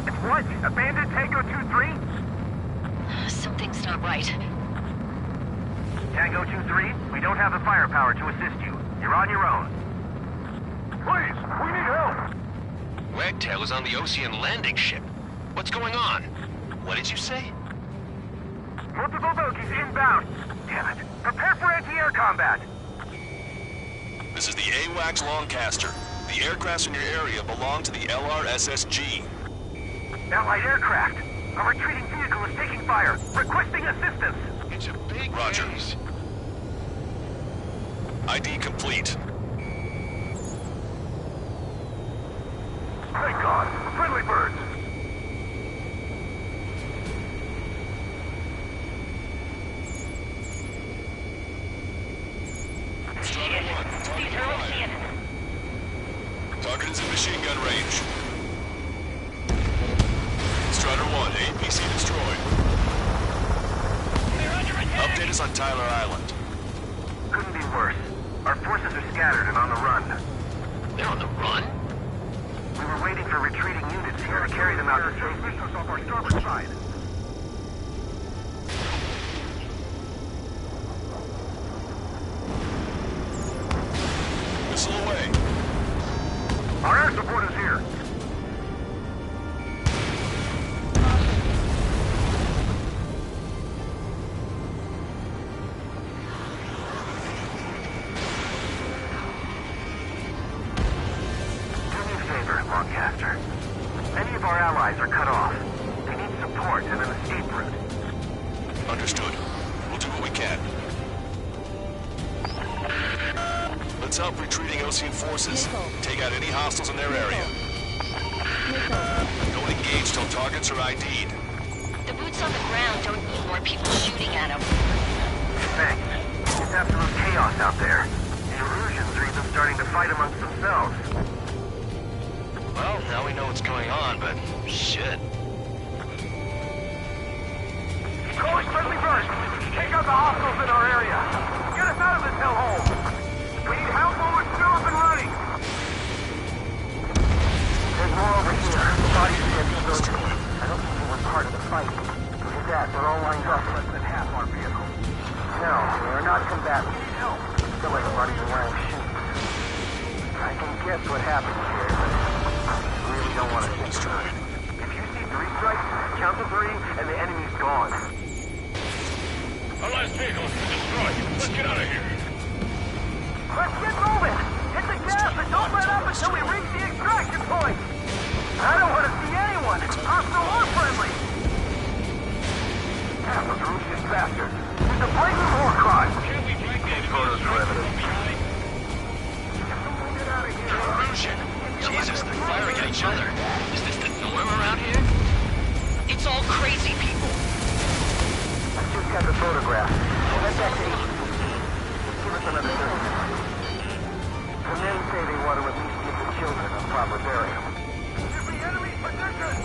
It's what? Abandoned Tango 2-3?
Something's not right.
Tango 2-3, we don't have the firepower to assist you. You're on your own. Please, we need help!
Wagtail is on the Ocean landing ship. What's going on? What did you say?
Multiple bogies inbound. Damn it. Prepare for anti-air combat.
This is the AWACS Longcaster. The aircrafts in your area belong to the LRSSG.
Allied aircraft. A retreating vehicle is taking fire. Requesting assistance.
It's a big
Roger.
case.
ID complete.
Thank God. Friendly birds.
Strider 1, target acquired. Target is in machine gun range. Strider 1, APC destroyed. Update is on Tyler Island.
Couldn't be worse. Our forces are scattered and on the run.
They're on the run?
We were waiting for retreating units here to carry them out to safety. Off our starboard side.
Missile away.
Our air support is here. Do me a favor, Longcaster. Many of our allies are cut off. They need support and an escape route.
Understood. We'll do what we can. Let's help retreating Ocean forces. Take out any hostiles in their area. Don't engage till targets are ID'd.
The boots on the ground don't need more people shooting at them.
Thanks. It's absolute chaos out there. The Erusians are even starting to fight amongst themselves.
Well, now we know what's going on, but shit.
Calling friendly birds! Take out the hostiles in our area! Get us out of this hellhole! We need help while we're still up and running! There's more over here. The bodies of dead civilians. I don't think they were part of the fight. Look at that, they're all lined up less than half our vehicle. No, they are not combatants. We need help. Still everybody's wearing shoes. I can guess what happened here, but I really don't want to think about it. If you see 3 strikes, count to 3, and the enemy's gone.
Our last vehicle has been destroyed. Let's get out of here.
Let's get moving! Hit the gas and don't let up until we reach the extraction point! I don't want to see anyone, hostile or friendly! Half of Russian bastards. It's a blatant war crime! Take photos for evidence. Get out of here!
Erusian! Jesus, they're firing at each other. Is this the norm around here?
It's all crazy people.
I just got the photograph. I'll head back to HQ. Give us another 30 minutes. The men say they want to at least give the children a proper burial. Give the enemy position!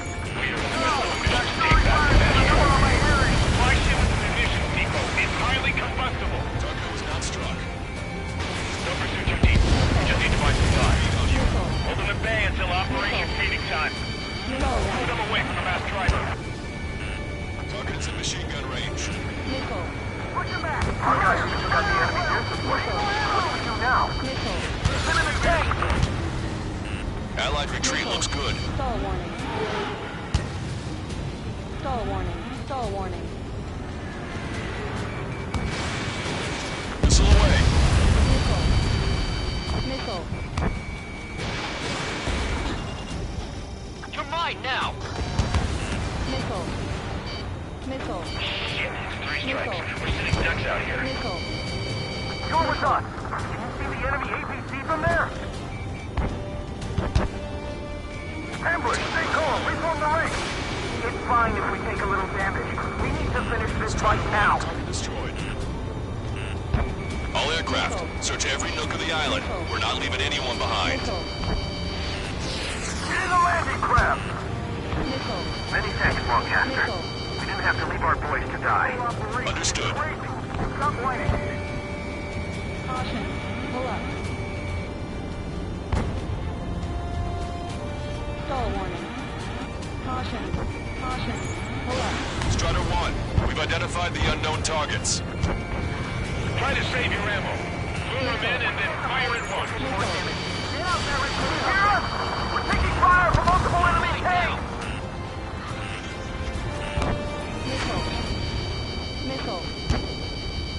Supply shipment munitions depot is highly combustible.
Target was not struck.
No pursuit too deep. We just need to find some time. Hold them at bay until operation feeding time. Move them away from the mass driver.
Target is in machine gun range.
Push him back! Our guys just got the enemy air support. What do we do now? Keep them in the tank!
Allied retreat looks good.
Stall warning. Stall warning. Stall warning.
Missile away.
Missile.
You're mine now!
Missile. Missile.
Shit, 3 strikes. We're sitting ducks out here.
Missile.
You're with us! Can you see the enemy APC from there? Ambush! Stay calm! Reform the ranks! It's fine if we take a little damage. We need to finish this fight now!
Target destroyed. All aircraft, search every nook of the island. We're not leaving anyone behind.
Missile.
Get in the landing craft!
Missile.
Many thanks, Longcaster.
Missile.
We didn't have to leave our boys to die.
Understood.
Stop whining.
Caution. Pull up. Caution. Caution. Pull up.
Strider 1, we've identified the unknown targets.
Try to save your ammo. Lure them in and then fire at once.
Get out there, Rick. Can you hear us? We're taking fire from multiple enemy tanks!
Missile. Missile.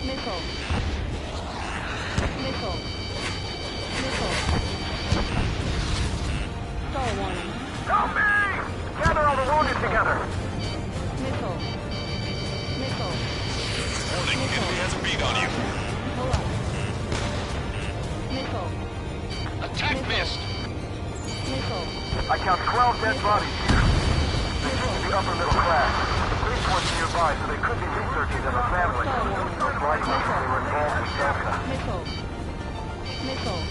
Missile. Missile. Missile. Stall warning.
Help me! Gather all the wounded together.
Missile. Missile.
Warning, enemy has a beat on you.
Pull up. Missile.
Attack missed.
Missile.
I count 12 dead bodies here. They seem to be upper middle class. The police weren't nearby, so they could be researching them as family. Most likely, they were involved in Delta.
Missile. Missile.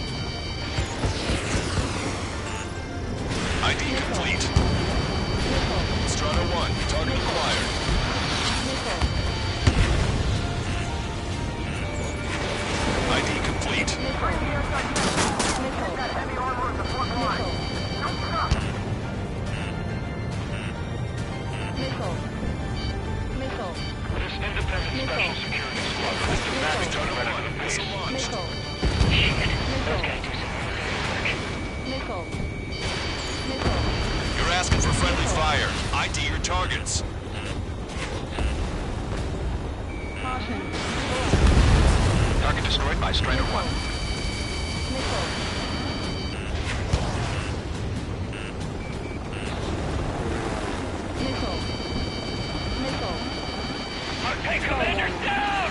ID complete.
Missile.
Strider 1, target acquired.
Missile.
ID complete.
Missile. Missile.
Heavy armor in the front line.
Missile. Missile.
This independent special security squad is demanding to threat of the base.
Missile. Missile. Missile.
You're asking for friendly fire. ID your targets.
Caution.
Target destroyed by Strider 1.
Missile. Missile. Missile.
Hey, Commander, down!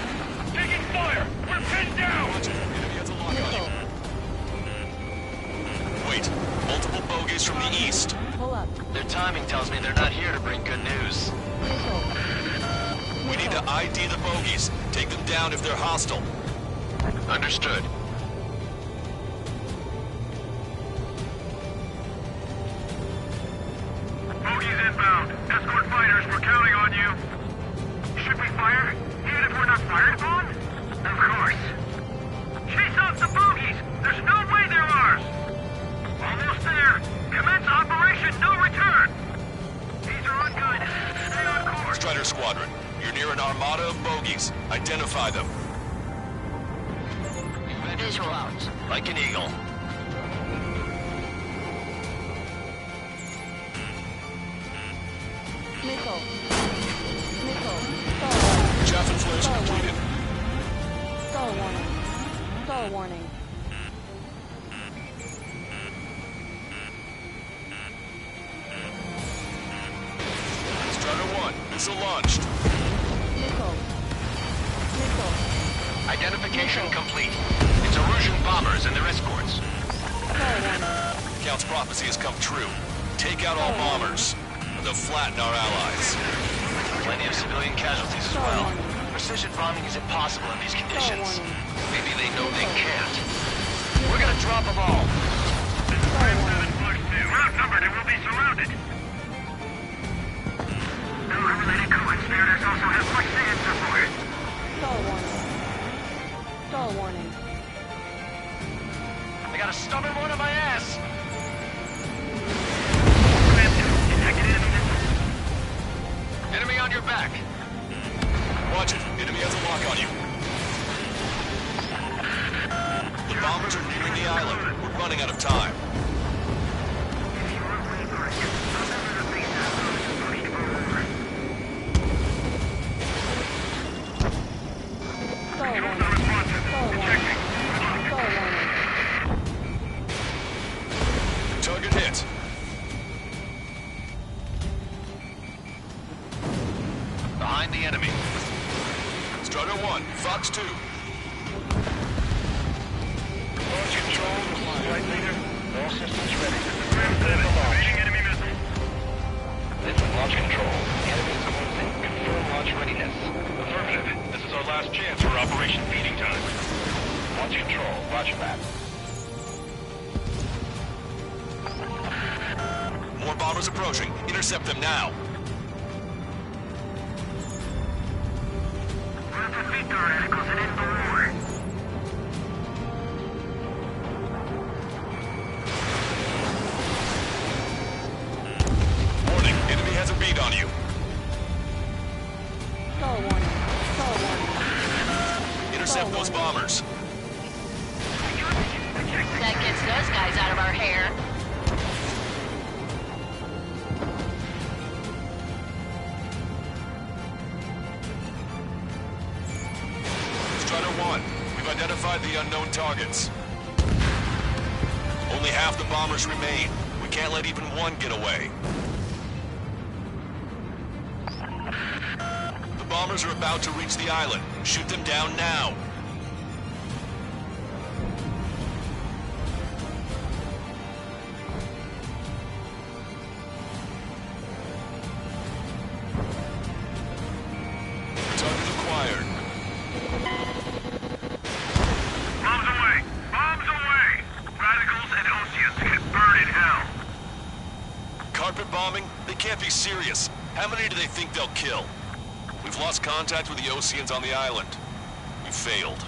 Taking fire! We're pinned down!
Enemy has a lock on you. Wait, multiple bogeys from the east.
Pull up.
Their timing tells me they're not here to bring good news.
Missile.
We need to ID the bogeys. Take them down if they're hostile.
Understood.
Bogies inbound. Escort fighters, we're counting on you. Should we fire? Even if we're not fired upon? Of course. Chase out the bogies! There's no way they're ours! Almost there. Commence Operation No Return! These are on good. Stay on course.
Strider Squadron, you're near an armada of bogeys. Identify them.
Visual out. Like an eagle.
Missile. Missile. Stall warning.
Chaff inflation completed.
Stall warning. Stall warning.
Strider 1, missile launched.
Missile. Missile.
Identification complete. It's Erusian bombers and their escorts.
Stall warning.
Count's prophecy has come true. Take out all bombers. They'll flatten our allies.
Plenty of civilian casualties as well. Precision bombing is impossible in these conditions. Maybe they know they can't. We're gonna drop them all.
We're outnumbered and we'll be surrounded. No unrelated co-conspirators also have much to answer for.
Stall warning. Stall warning.
I got a stubborn one on my ass. Enemy on your back.
Watch it. Enemy has a lock on you. The bombers are nearing the island. We're running out of time.
Stall warning. Stall warning. Stall warning.
Target hit.
Behind the enemy.
Strider 1, Fox 2.
Launch control, flight leader. All systems ready. Evading enemy missile.
This is launch control. Enemy closing. Confirm launch readiness.
Affirmative. This is our last chance for Operation Feeding Time.
Launch control. Roger that.
More bombers approaching. Intercept them now.
We'll defeat the radicals and end the war.
Warning, enemy has unknown targets. Only half the bombers remain. We can't let even one get away. The bombers are about to reach the island. Shoot them down now. Target acquired.
Bombs away! Bombs away! Radicals and Oceans can burn in hell.
Carpet bombing? They can't be serious. How many do they think they'll kill? We've lost contact with the Oceans on the island. We failed.